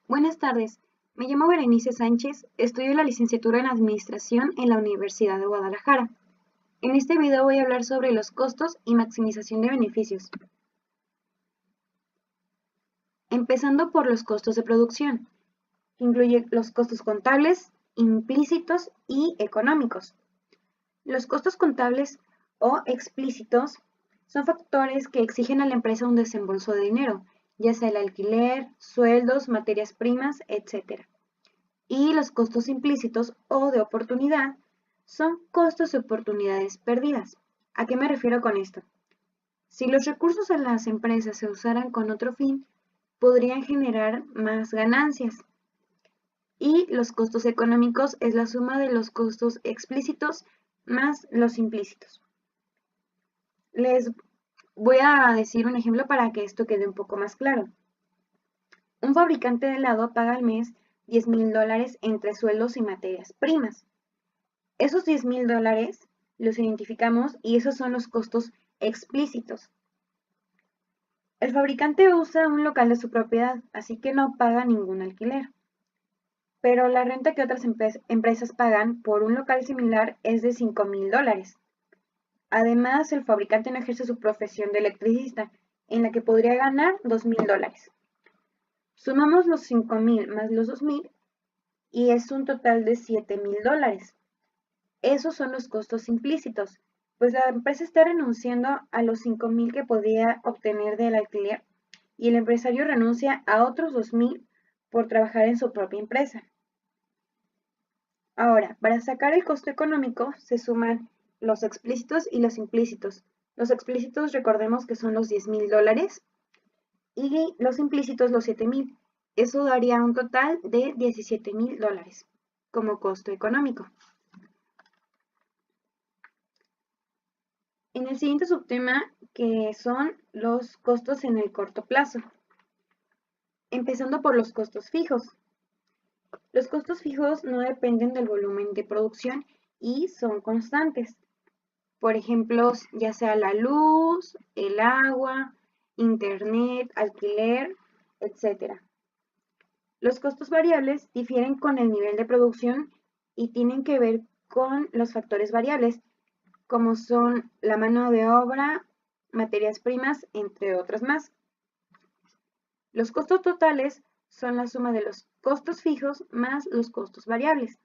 Buenas tardes, me llamo Berenice Sánchez, estudio la licenciatura en Administración en la Universidad de Guadalajara. En este video voy a hablar sobre los costos y maximización de beneficios. Empezando por los costos de producción, que incluye los costos contables, implícitos y económicos. Los costos contables o explícitos son factores que exigen a la empresa un desembolso de dinero, ya sea el alquiler, sueldos, materias primas, etc. Y los costos implícitos o de oportunidad son costos de oportunidades perdidas. ¿A qué me refiero con esto? Si los recursos de las empresas se usaran con otro fin, podrían generar más ganancias. Y los costos económicos es la suma de los costos explícitos más los implícitos. Les voy a decir un ejemplo para que esto quede un poco más claro. Un fabricante de helado paga al mes $10,000 entre sueldos y materias primas. Esos $10,000 los identificamos y esos son los costos explícitos. El fabricante usa un local de su propiedad, así que no paga ningún alquiler. Pero la renta que otras empresas pagan por un local similar es de $5,000. Además, el fabricante no ejerce su profesión de electricista, en la que podría ganar $2,000. Sumamos los 5,000 más los 2,000 y es un total de $7,000. Esos son los costos implícitos, pues la empresa está renunciando a los 5,000 que podía obtener del alquiler y el empresario renuncia a otros 2,000 por trabajar en su propia empresa. Ahora, para sacar el costo económico se suman los explícitos y los implícitos. Los explícitos recordemos que son los $10,000 y los implícitos los 7,000. Eso daría un total de $17,000 como costo económico. En el siguiente subtema, que son los costos en el corto plazo. Empezando por los costos fijos. Los costos fijos no dependen del volumen de producción y son constantes. Por ejemplo, ya sea la luz, el agua, internet, alquiler, etc. Los costos variables difieren con el nivel de producción y tienen que ver con los factores variables, como son la mano de obra, materias primas, entre otros más. Los costos totales son la suma de los costos fijos más los costos variables.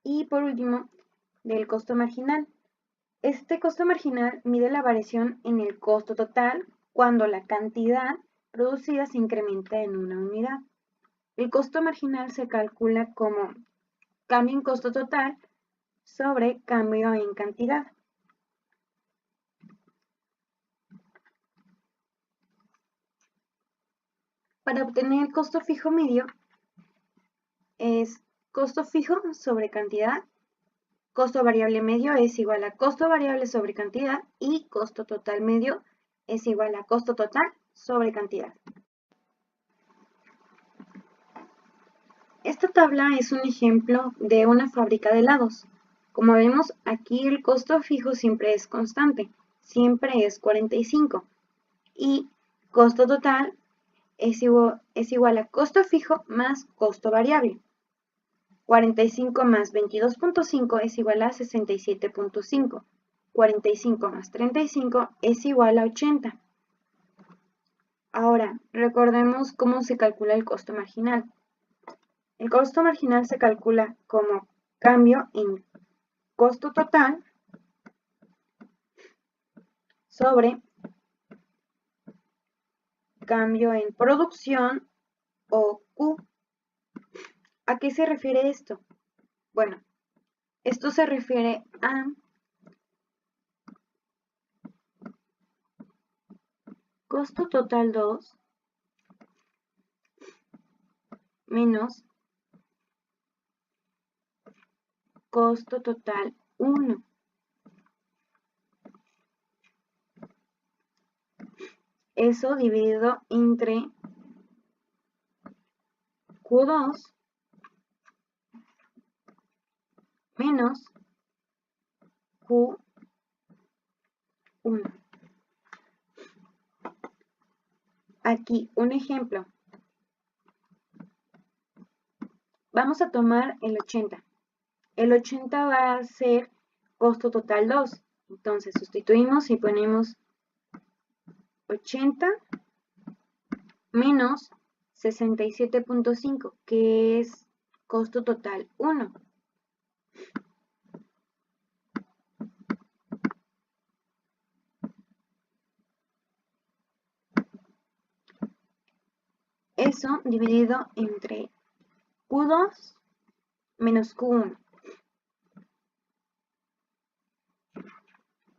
Y por último, del costo marginal. Este costo marginal mide la variación en el costo total cuando la cantidad producida se incrementa en una unidad. El costo marginal se calcula como cambio en costo total sobre cambio en cantidad. Para obtener el costo fijo medio es costo fijo sobre cantidad, costo variable medio es igual a costo variable sobre cantidad y costo total medio es igual a costo total sobre cantidad. Esta tabla es un ejemplo de una fábrica de helados. Como vemos, aquí el costo fijo siempre es constante, siempre es 45 y costo total es igual a costo fijo más costo variable. 45 más 22.5 es igual a 67.5. 45 más 35 es igual a 80. Ahora, recordemos cómo se calcula el costo marginal. El costo marginal se calcula como cambio en costo total sobre cambio en producción o Q. ¿A qué se refiere esto? Bueno, esto se refiere a costo total 2 menos costo total 1. Eso dividido entre Q2 menos Q1. Aquí un ejemplo. Vamos a tomar el 80. El 80 va a ser costo total 2. Entonces sustituimos y ponemos 80 menos 67.5, que es costo total 1. Eso dividido entre Q2 menos Q1.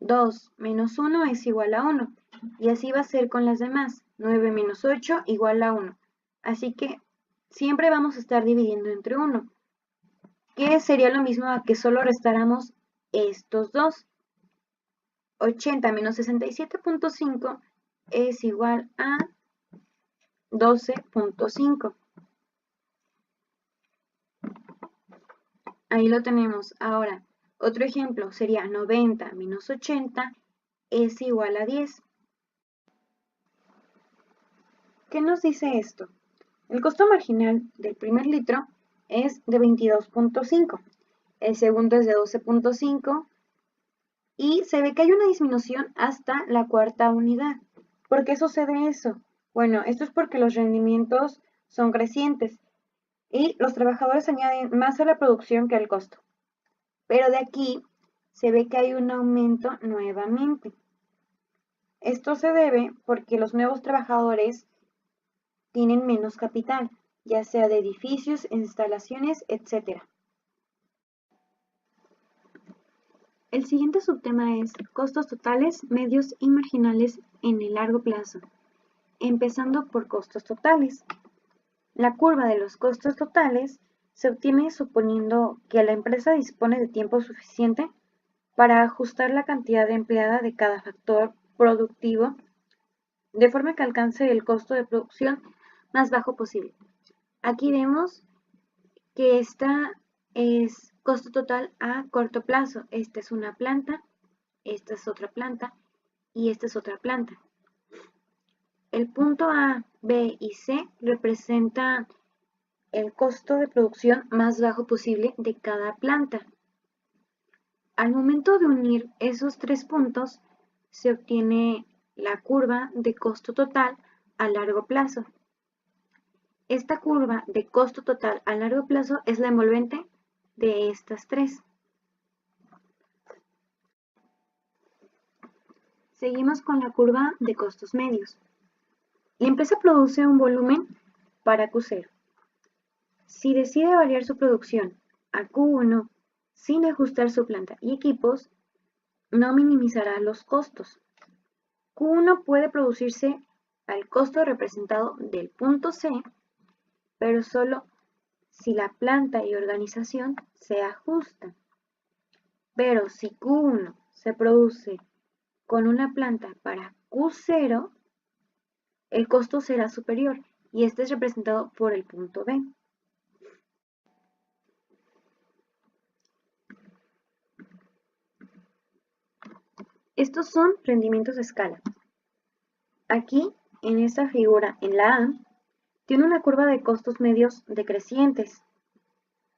2 menos 1 es igual a 1. Y así va a ser con las demás. 9 menos 8 igual a 1. Así que siempre vamos a estar dividiendo entre 1. Que sería lo mismo a que solo restáramos estos dos. 80 menos 67.5 es igual a 12.5. Ahí lo tenemos. Ahora, otro ejemplo sería 90 menos 80 es igual a 10. ¿Qué nos dice esto? El costo marginal del primer litro es de 22.5, el segundo es de 12.5 y se ve que hay una disminución hasta la cuarta unidad. ¿Por qué sucede eso? Bueno, esto es porque los rendimientos son crecientes y los trabajadores añaden más a la producción que al costo. Pero de aquí se ve que hay un aumento nuevamente. Esto se debe porque los nuevos trabajadores tienen menos capital, ya sea de edificios, instalaciones, etc. El siguiente subtema es costos totales, medios y marginales en el largo plazo, empezando por costos totales. La curva de los costos totales se obtiene suponiendo que la empresa dispone de tiempo suficiente para ajustar la cantidad empleada de cada factor productivo de forma que alcance el costo de producción más bajo posible. Aquí vemos que esta es costo total a corto plazo. Esta es una planta, esta es otra planta y esta es otra planta. El punto A, B y C representan el costo de producción más bajo posible de cada planta. Al momento de unir esos tres puntos, se obtiene la curva de costo total a largo plazo. Esta curva de costo total a largo plazo es la envolvente de estas tres. Seguimos con la curva de costos medios. La empresa produce un volumen para Q0. Si decide variar su producción a Q1 sin ajustar su planta y equipos, no minimizará los costos. Q1 puede producirse al costo representado del punto C, pero solo si la planta y organización se ajustan. Pero si Q1 se produce con una planta para Q0, el costo será superior y este es representado por el punto B. Estos son rendimientos de escala. Aquí, en esta figura, en la A, tiene una curva de costos medios decrecientes.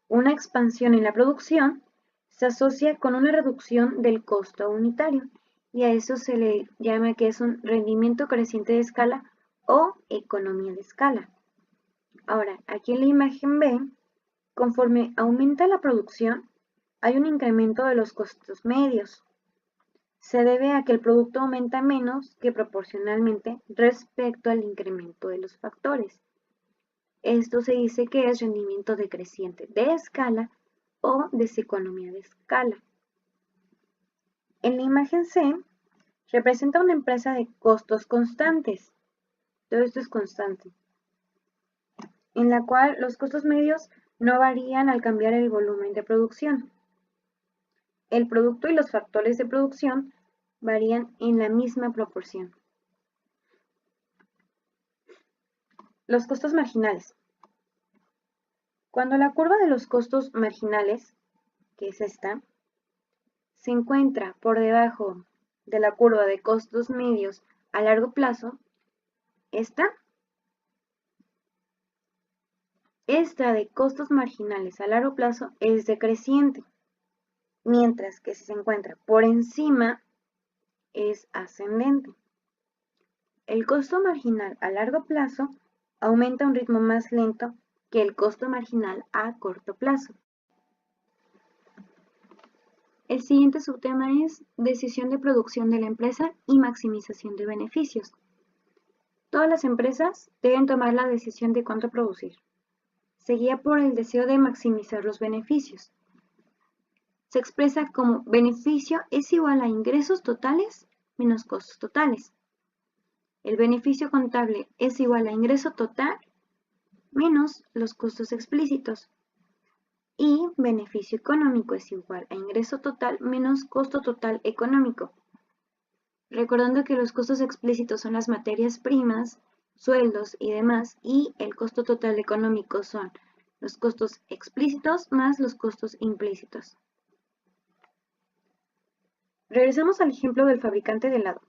Una expansión en la producción se asocia con una reducción del costo unitario y a eso se le llama que es un rendimiento creciente de escala o economía de escala. Ahora, aquí en la imagen B, conforme aumenta la producción, hay un incremento de los costos medios. Se debe a que el producto aumenta menos que proporcionalmente respecto al incremento de los factores. Esto se dice que es rendimiento decreciente de escala o deseconomía de escala. En la imagen C, representa una empresa de costos constantes. Todo esto es constante. En la cual los costos medios no varían al cambiar el volumen de producción. El producto y los factores de producción varían en la misma proporción. Los costos marginales. Cuando la curva de los costos marginales, que es esta, se encuentra por debajo de la curva de costos medios a largo plazo, esta Esta de costos marginales a largo plazo es decreciente, mientras que si se encuentra por encima es ascendente. El costo marginal a largo plazo aumenta a un ritmo más lento que el costo marginal a corto plazo. El siguiente subtema es decisión de producción de la empresa y maximización de beneficios. Todas las empresas deben tomar la decisión de cuánto producir. Se guía por el deseo de maximizar los beneficios. Se expresa como beneficio es igual a ingresos totales menos costos totales. El beneficio contable es igual a ingreso total menos los costos explícitos. Y beneficio económico es igual a ingreso total menos costo total económico. Recordando que los costos explícitos son las materias primas, sueldos y demás, y el costo total económico son los costos explícitos más los costos implícitos. Regresamos al ejemplo del fabricante de helado.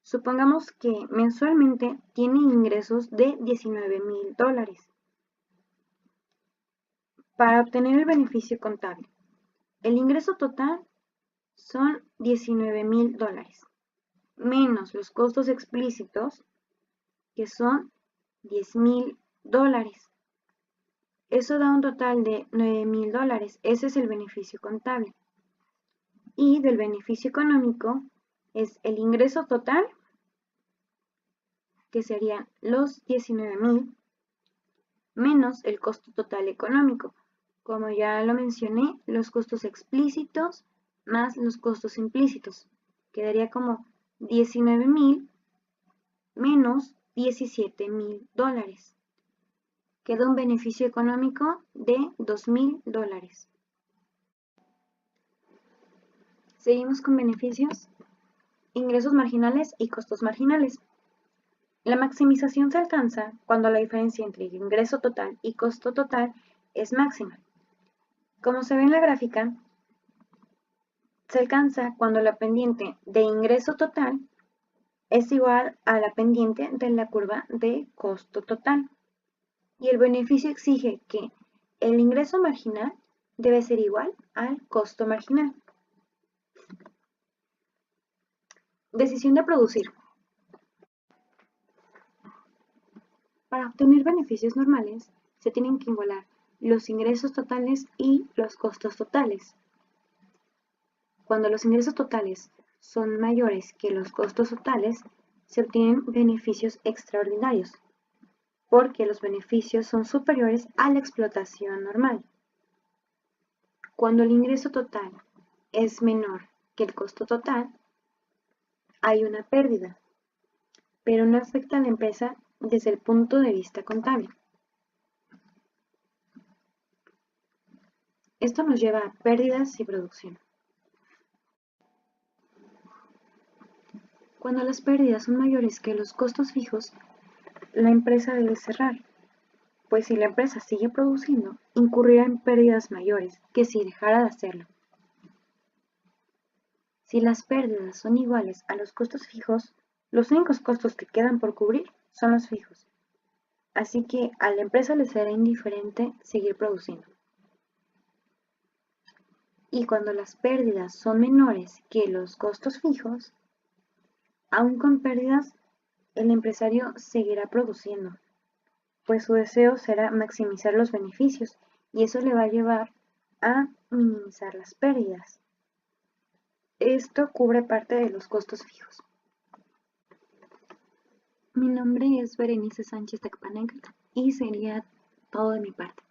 Supongamos que mensualmente tiene ingresos de $19,000 para obtener el beneficio contable. El ingreso total son $19,000 menos los costos explícitos, que son $10,000. Eso da un total de $9,000. Ese es el beneficio contable. Y del beneficio económico es el ingreso total, que serían los $19,000, menos el costo total económico. Como ya lo mencioné, los costos explícitos más los costos implícitos. Quedaría como $19,000 menos $17,000. Queda un beneficio económico de $2,000. Seguimos con beneficios, ingresos marginales y costos marginales. La maximización se alcanza cuando la diferencia entre ingreso total y costo total es máxima. Como se ve en la gráfica, se alcanza cuando la pendiente de ingreso total es igual a la pendiente de la curva de costo total. Y el beneficio exige que el ingreso marginal debe ser igual al costo marginal. Decisión de producir. Para obtener beneficios normales, se tienen que igualar los ingresos totales y los costos totales. Cuando los ingresos totales son mayores que los costos totales, se obtienen beneficios extraordinarios, porque los beneficios son superiores a la explotación normal. Cuando el ingreso total es menor que el costo total, hay una pérdida, pero no afecta a la empresa desde el punto de vista contable. Esto nos lleva a pérdidas y producción. Cuando las pérdidas son mayores que los costos fijos, la empresa debe cerrar, pues si la empresa sigue produciendo, incurrirá en pérdidas mayores que si dejara de hacerlo. Si las pérdidas son iguales a los costos fijos, los únicos costos que quedan por cubrir son los fijos. Así que a la empresa le será indiferente seguir produciendo. Y cuando las pérdidas son menores que los costos fijos, aún con pérdidas, el empresario seguirá produciendo, pues su deseo será maximizar los beneficios y eso le va a llevar a minimizar las pérdidas. Esto cubre parte de los costos fijos. Mi nombre es Berenice Sánchez Tecpanecatl y sería todo de mi parte.